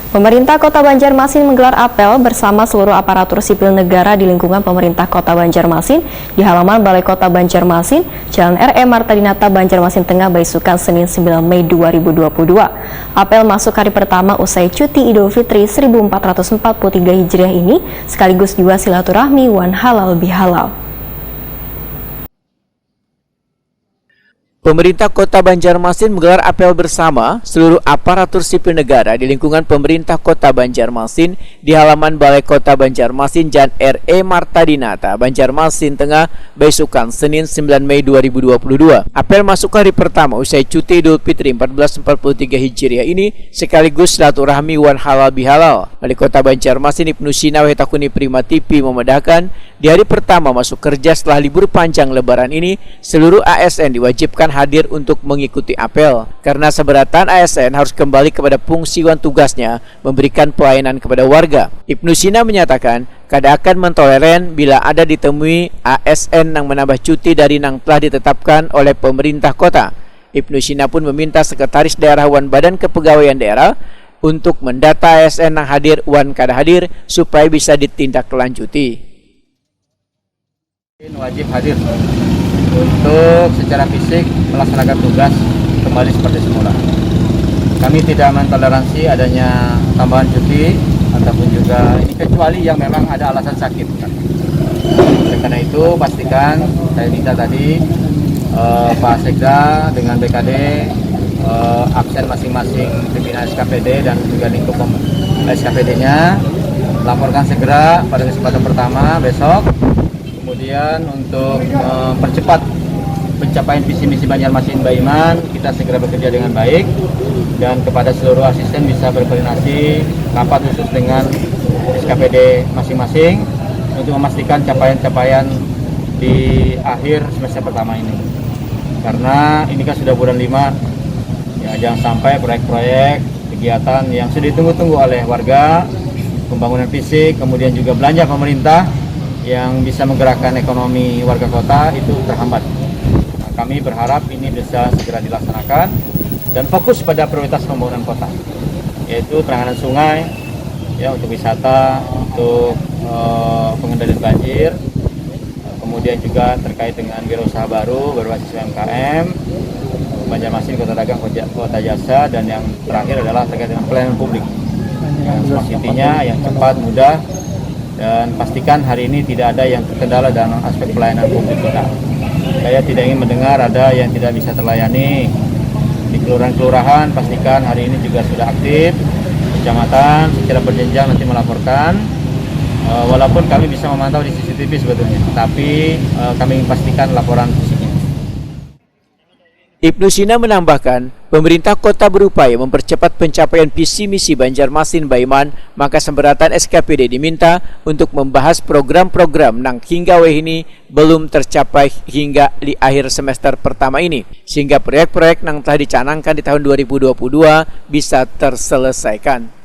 Pemerintah Kota Banjarmasin menggelar apel bersama seluruh aparatur sipil negara di lingkungan pemerintah Kota Banjarmasin di halaman Balai Kota Banjarmasin, Jalan R.E. Marta Dinata, Banjarmasin Tengah, Baisukan, Senin 9 Mei 2022. Apel masuk hari pertama usai cuti Idul Fitri 1443 Hijriah ini sekaligus juga silaturahmi wan halal bihalal. Pemerintah Kota Banjarmasin menggelar apel bersama seluruh aparatur sipil negara di lingkungan pemerintah Kota Banjarmasin di halaman Balai Kota Banjarmasin, Jalan R.E. Marta Dinata, Banjarmasin Tengah, Baisukan, Senin 9 Mei 2022. Apel masuk hari pertama usai cuti Idul Fitri 1443 Hijriah ini sekaligus silaturahmi wan halal bihalal. Wali Kota Banjarmasin Ibnu Sina Wahitakuni Prima TV memedahkan di hari pertama masuk kerja setelah libur panjang Lebaran ini seluruh ASN diwajibkan hadir untuk mengikuti apel karena seberatan ASN harus kembali kepada fungsi wan tugasnya memberikan pelayanan kepada warga. Ibnu Sina menyatakan kada akan mentoleran bila ada ditemui ASN yang menambah cuti dari yang telah ditetapkan oleh pemerintah kota. Ibnu Sina pun meminta Sekretaris Daerah wan Badan Kepegawaian Daerah untuk mendata ASN yang hadir wan kada hadir supaya bisa ditindaklanjuti. Wajib hadir untuk secara fisik melaksanakan tugas kembali seperti semula. Kami tidak mentoleransi adanya tambahan cuti ataupun juga ini kecuali yang memang ada alasan sakit. Oleh karena itu pastikan saya minta tadi Pak Sekda dengan BKD absen masing-masing pimpinan SKPD dan juga lingkup SKPD-nya laporkan segera pada kesempatan pertama besok. Kemudian untuk mempercepat pencapaian visi misi Banjarmasin Baiman, kita segera bekerja dengan baik dan kepada seluruh asisten bisa berkoordinasi rapat khusus dengan SKPD masing-masing untuk memastikan capaian-capaian di akhir semester pertama ini. Karena ini kan sudah bulan 5, ya jangan sampai proyek-proyek kegiatan yang sudah ditunggu-tunggu oleh warga, pembangunan fisik, kemudian juga belanja pemerintah yang bisa menggerakkan ekonomi warga kota itu terhambat. Nah, kami berharap ini bisa segera dilaksanakan dan fokus pada prioritas pembangunan kota, yaitu penanganan sungai, ya untuk wisata, untuk pengendalian banjir, kemudian juga terkait dengan wirausaha baru berbasis UMKM, Banjarmasin Kota Dagang, Kota Jasa, dan yang terakhir adalah terkait dengan pelayanan publik. Yang intinya yang cepat, mudah, dan pastikan hari ini tidak ada yang terkendala dalam aspek pelayanan publik kita. Saya tidak ingin mendengar ada yang tidak bisa terlayani. Di kelurahan-kelurahan pastikan hari ini juga sudah aktif. Kecamatan secara berjenjang nanti melaporkan. Walaupun kami bisa memantau di CCTV sebetulnya, tapi kami ingin pastikan laporan fisiknya. Ibnu Sina menambahkan, pemerintah kota berupaya mempercepat pencapaian visi misi Banjarmasin Baiman, maka semberatan SKPD diminta untuk membahas program-program yang hingga ini belum tercapai hingga di akhir semester pertama ini, sehingga proyek-proyek yang telah dicanangkan di tahun 2022 bisa terselesaikan.